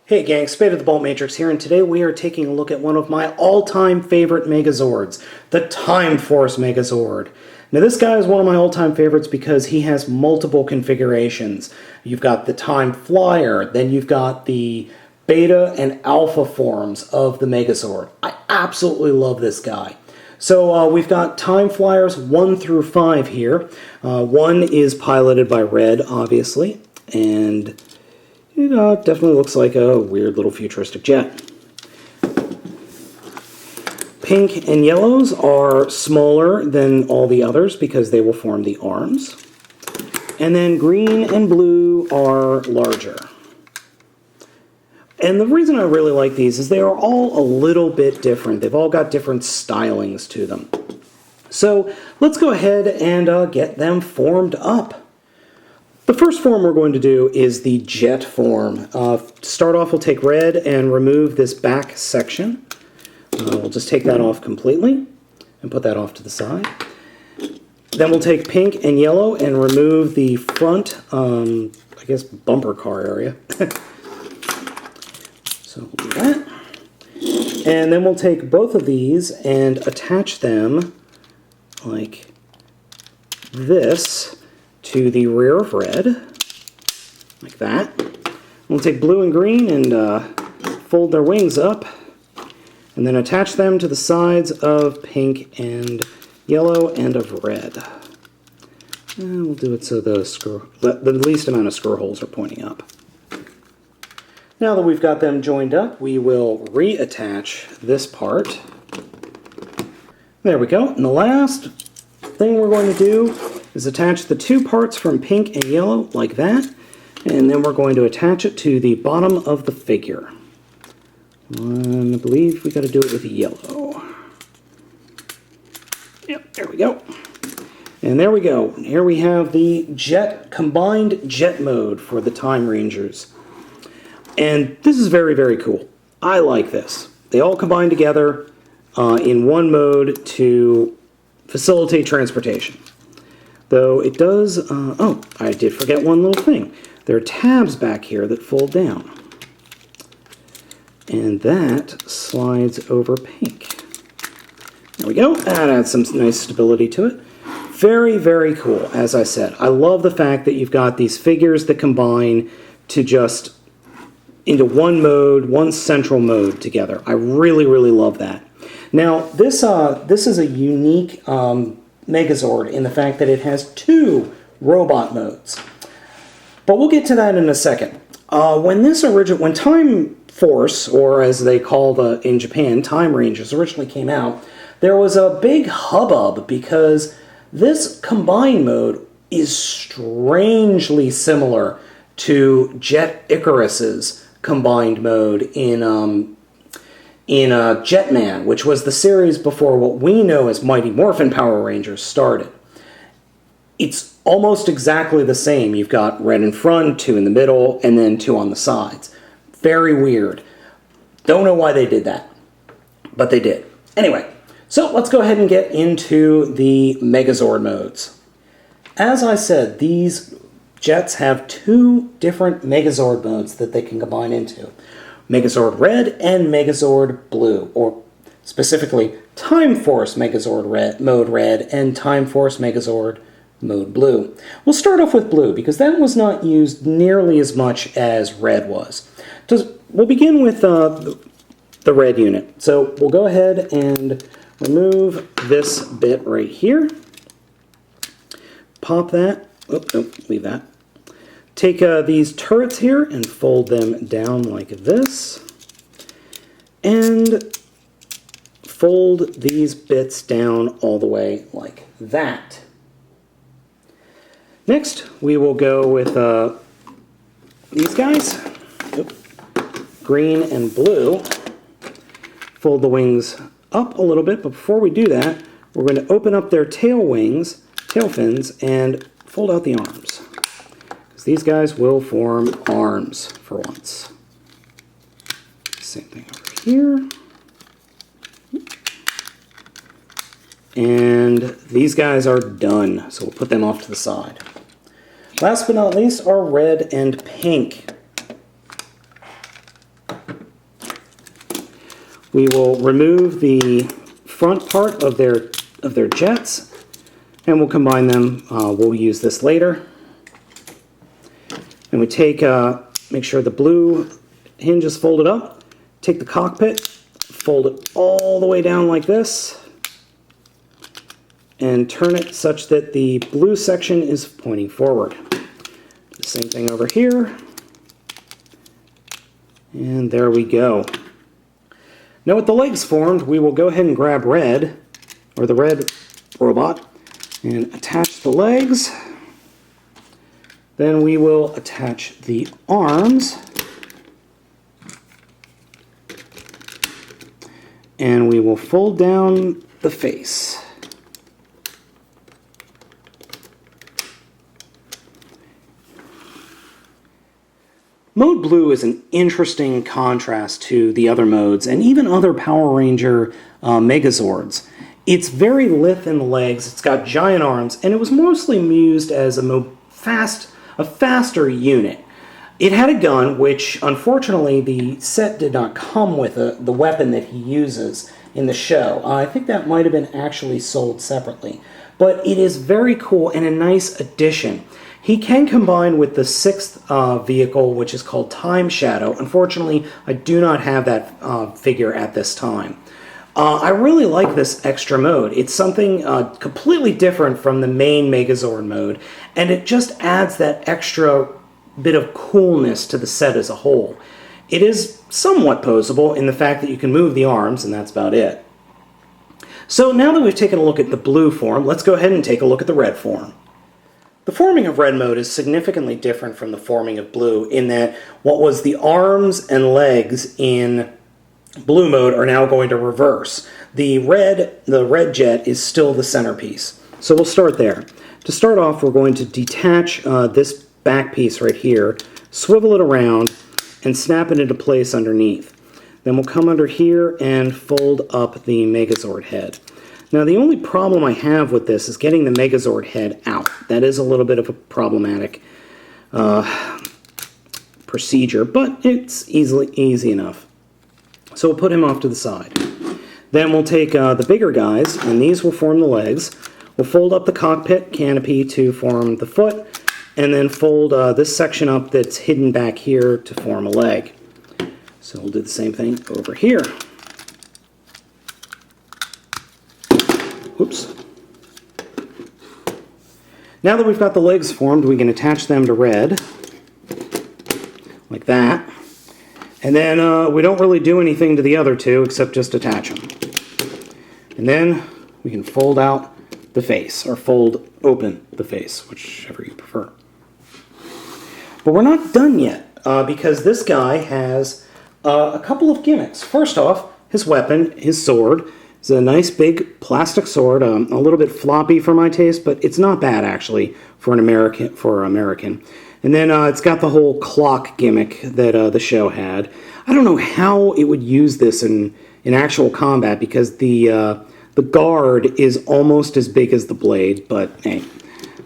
Hey gang, Spade of the Baltmatrix here, and today we are taking a look at one of my all-time favorite Megazords, the Time Force Megazord. Now this guy is one of my all-time favorites because he has multiple configurations. You've got the Time Flyer, then you've got the Beta and Alpha forms of the Megazord. I absolutely love this guy. So we've got Time Flyers 1 through 5 here. 1 is piloted by Red, obviously, and it definitely looks like a weird little futuristic jet. Pink and yellows are smaller than all the others because they will form the arms. And then green and blue are larger. And the reason I really like these is they are all a little bit different. They've all got different stylings to them. So let's go ahead and get them formed up. The first form we're going to do is the jet form. To start off, we'll take red and remove this back section. We'll just take that off completely and put that off to the side. Then we'll take pink and yellow and remove the front, I guess, bumper car area. So we'll do that. And then we'll take both of these and attach them like this to the rear of red, like that. We'll take blue and green and fold their wings up, and then attach them to the sides of pink and yellow and of red. And we'll do it so the least amount of screw holes are pointing up. Now that we've got them joined up, we will reattach this part. There we go. And the last thing we're going to do is attach the two parts from pink and yellow like that, and then we're going to attach it to the bottom of the figure. And I believe we got to do it with yellow. Yep, there we go. And there we go. Here we have the combined jet mode for the Time Rangers. And this is very, very cool. I like this. They all combine together in one mode to facilitate transportation. Though it does, oh, I did forget one little thing. There are tabs back here that fold down. And that slides over pink. There we go. That adds some nice stability to it. Very, very cool, as I said. I love the fact that you've got these figures that combine to just into one mode, one central mode together. I really, really love that. Now, this is a unique Megazord in the fact that it has two robot modes. But we'll get to that in a second. When Time Force, or as they call in Japan, Time Rangers, originally came out, there was a big hubbub because this combined mode is strangely similar to Jet Icarus's combined mode in Jetman, which was the series before what we know as Mighty Morphin Power Rangers started. It's almost exactly the same. You've got red in front, two in the middle, and then two on the sides. Very weird. Don't know why they did that, but they did. Anyway, so let's go ahead and get into the Megazord modes. As I said, these jets have two different Megazord modes that they can combine into. Megazord Red and Megazord Blue, or specifically Time Force Megazord Mode Red and Time Force Megazord Mode Blue. We'll start off with Blue because that was not used nearly as much as Red was. We'll begin with the Red unit. So we'll go ahead and remove this bit right here. Pop that. Oh, no, leave that. Take these turrets here and fold them down like this. And fold these bits down all the way like that. Next, we will go with these guys. Oop. Green and blue. Fold the wings up a little bit, but before we do that, we're going to open up their tail fins, and fold out the arms. These guys will form arms for once. Same thing over here. And these guys are done, so we'll put them off to the side. Last but not least are red and pink. We will remove the front part of their jets, and we'll combine them. We'll use this later. And we take, make sure the blue hinge is folded up. Take the cockpit, fold it all the way down like this, and turn it such that the blue section is pointing forward. The same thing over here. And there we go. Now with the legs formed, we will go ahead and grab red, or the red robot, and attach the legs. Then we will attach the arms. And we will fold down the face. Mode Blue is an interesting contrast to the other modes and even other Power Ranger Megazords. It's very lithe in the legs, it's got giant arms, and it was mostly used as a faster unit. It had a gun, which unfortunately the set did not come with the weapon that he uses in the show. I think that might have been actually sold separately. But it is very cool and a nice addition. He can combine with the sixth vehicle, which is called Time Shadow. Unfortunately, I do not have that figure at this time. I really like this extra mode. It's something completely different from the main Megazord mode, and it just adds that extra bit of coolness to the set as a whole. It is somewhat posable in the fact that you can move the arms, and that's about it. So now that we've taken a look at the blue form, let's go ahead and take a look at the red form. The forming of red mode is significantly different from the forming of blue in that what was the arms and legs in blue mode are now going to reverse. The red jet is still the centerpiece. So we'll start there. To start off, we're going to detach this back piece right here, swivel it around, and snap it into place underneath. Then we'll come under here and fold up the Megazord head. Now the only problem I have with this is getting the Megazord head out. That is a little bit of a problematic procedure, but it's easy enough. So we'll put him off to the side. Then we'll take the bigger guys, and these will form the legs. We'll fold up the cockpit canopy to form the foot, and then fold this section up that's hidden back here to form a leg. So we'll do the same thing over here. Oops. Now that we've got the legs formed, we can attach them to red, like that. And then we don't really do anything to the other two except just attach them. And then we can fold out the face, or fold open the face, whichever you prefer. But we're not done yet, because this guy has a couple of gimmicks. First off, his weapon, his sword, is a nice big plastic sword, a little bit floppy for my taste, but it's not bad actually for an American. And then it's got the whole clock gimmick that the show had. I don't know how it would use this in actual combat because the guard is almost as big as the blade, but hey,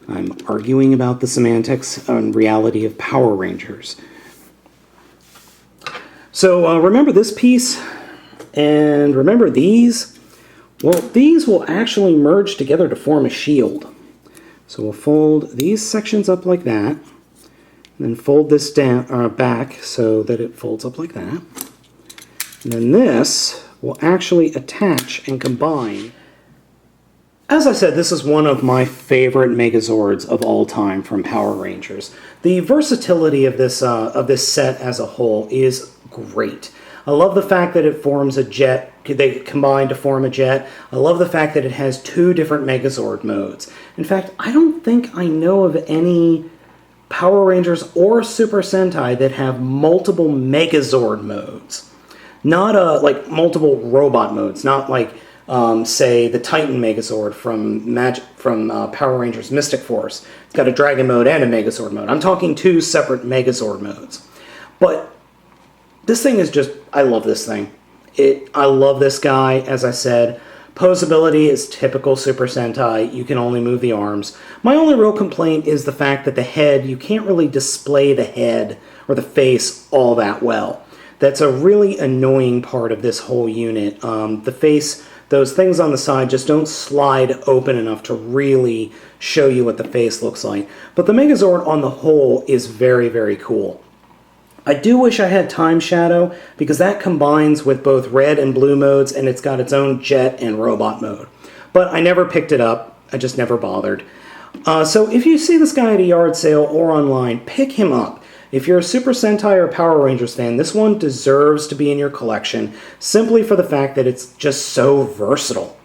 I'm arguing about the semantics and reality of Power Rangers. So remember this piece, and remember these? Well, these will actually merge together to form a shield. So we'll fold these sections up like that, and then fold this down back so that it folds up like that. And then this will actually attach and combine. As I said, this is one of my favorite Megazords of all time from Power Rangers. The versatility of this set as a whole is great. I love the fact that it forms a jet. They combine to form a jet. I love the fact that it has two different Megazord modes. In fact, I don't think I know of any Power Rangers or Super Sentai that have multiple Megazord modes. Not like multiple robot modes, not like say the Titan Megazord from Power Rangers Mystic Force. It's got a Dragon mode and a Megazord mode. I'm talking two separate Megazord modes. But this thing is just, I love this thing. I love this guy, as I said. Posability is typical Super Sentai. You can only move the arms. My only real complaint is the fact that the head, you can't really display the head or the face all that well. that's a really annoying part of this whole unit. The face, those things on the side just don't slide open enough to really show you what the face looks like. But the Megazord on the whole is very, very cool. I do wish I had Time Shadow, because that combines with both red and blue modes, and it's got its own jet and robot mode. But I never picked it up. I just never bothered. So if you see this guy at a yard sale or online, pick him up. If you're a Super Sentai or Power Rangers fan, this one deserves to be in your collection, simply for the fact that it's just so versatile.